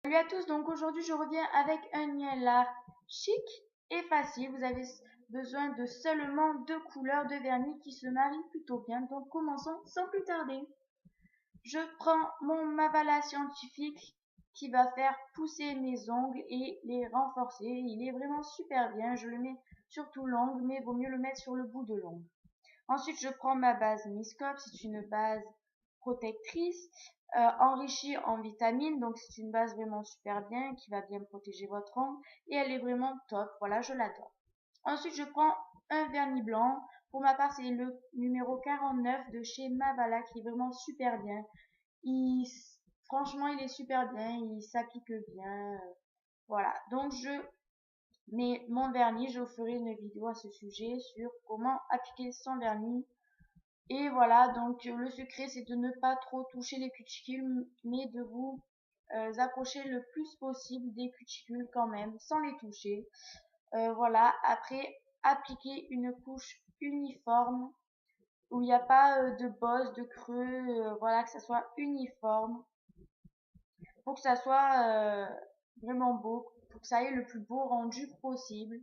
Salut à tous, donc aujourd'hui je reviens avec un nail art chic et facile. Vous avez besoin de seulement deux couleurs de vernis qui se marient plutôt bien. Donc commençons sans plus tarder. Je prends mon Mavala scientifique qui va faire pousser mes ongles et les renforcer. Il est vraiment super bien. Je le mets sur tout l'ongle, mais vaut mieux le mettre sur le bout de l'ongle. Ensuite, je prends ma base Miscope, c'est une base protectrice enrichie en vitamines, donc c'est une base vraiment super bien qui va bien protéger votre ongle et elle est vraiment top. Voilà, je l'adore. Ensuite, je prends un vernis blanc. Pour ma part, c'est le numéro 49 de chez Mavala qui est vraiment super bien. Il, franchement, il est super bien, il s'applique bien. Voilà, donc je mets mon vernis. Je vous ferai une vidéo à ce sujet sur comment appliquer son vernis. Et voilà, donc le secret c'est de ne pas trop toucher les cuticules, mais de vous approcher le plus possible des cuticules quand même, sans les toucher. Voilà, après appliquer une couche uniforme où il n'y a pas de bosse, de creux, voilà, que ça soit uniforme pour que ça soit vraiment beau, pour que ça ait le plus beau rendu possible.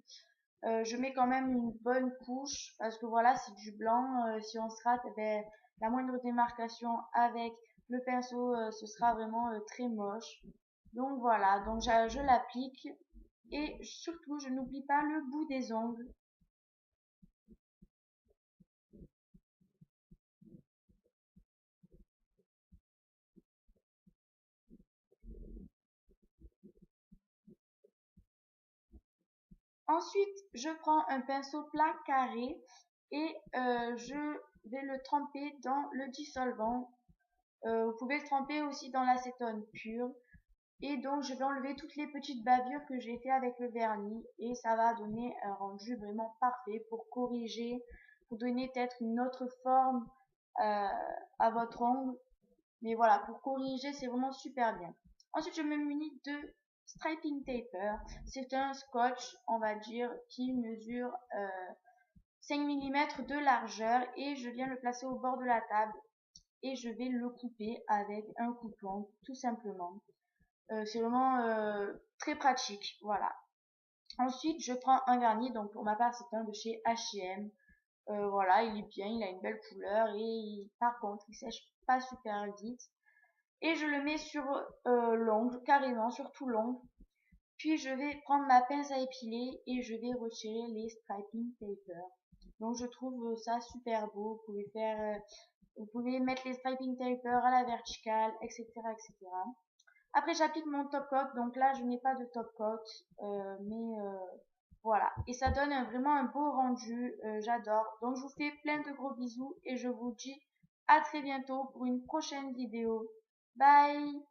Je mets quand même une bonne couche parce que voilà, c'est du blanc. Si on se rate, eh ben, la moindre démarcation avec le pinceau, ce sera vraiment très moche. Donc voilà, donc je l'applique et surtout, je n'oublie pas le bout des ongles. Ensuite, je prends un pinceau plat carré et je vais le tremper dans le dissolvant. Vous pouvez le tremper aussi dans l'acétone pur. Et donc, je vais enlever toutes les petites bavures que j'ai fait avec le vernis et ça va donner un rendu vraiment parfait pour corriger, pour donner peut-être une autre forme à votre ongle. Mais voilà, pour corriger, c'est vraiment super bien. Ensuite, je me munis de striping taper. C'est un scotch, on va dire, qui mesure 5 mm de largeur et je viens le placer au bord de la table et je vais le couper avec un coupe-ongle, tout simplement. C'est vraiment très pratique, voilà. Ensuite, je prends un vernis, donc pour ma part, c'est un de chez H&M. Voilà, il est bien, il a une belle couleur et par contre, il sèche pas super vite. Et je le mets sur l'ongle, carrément sur tout l'ongle. Puis je vais prendre ma pince à épiler et je vais retirer les striping paper. Donc je trouve ça super beau. Vous pouvez mettre les striping paper à la verticale, etc., etc. Après, j'applique mon top coat. Donc là, je n'ai pas de top coat, mais voilà. Et ça donne vraiment un beau rendu. J'adore. Donc, je vous fais plein de gros bisous et je vous dis à très bientôt pour une prochaine vidéo. Bye!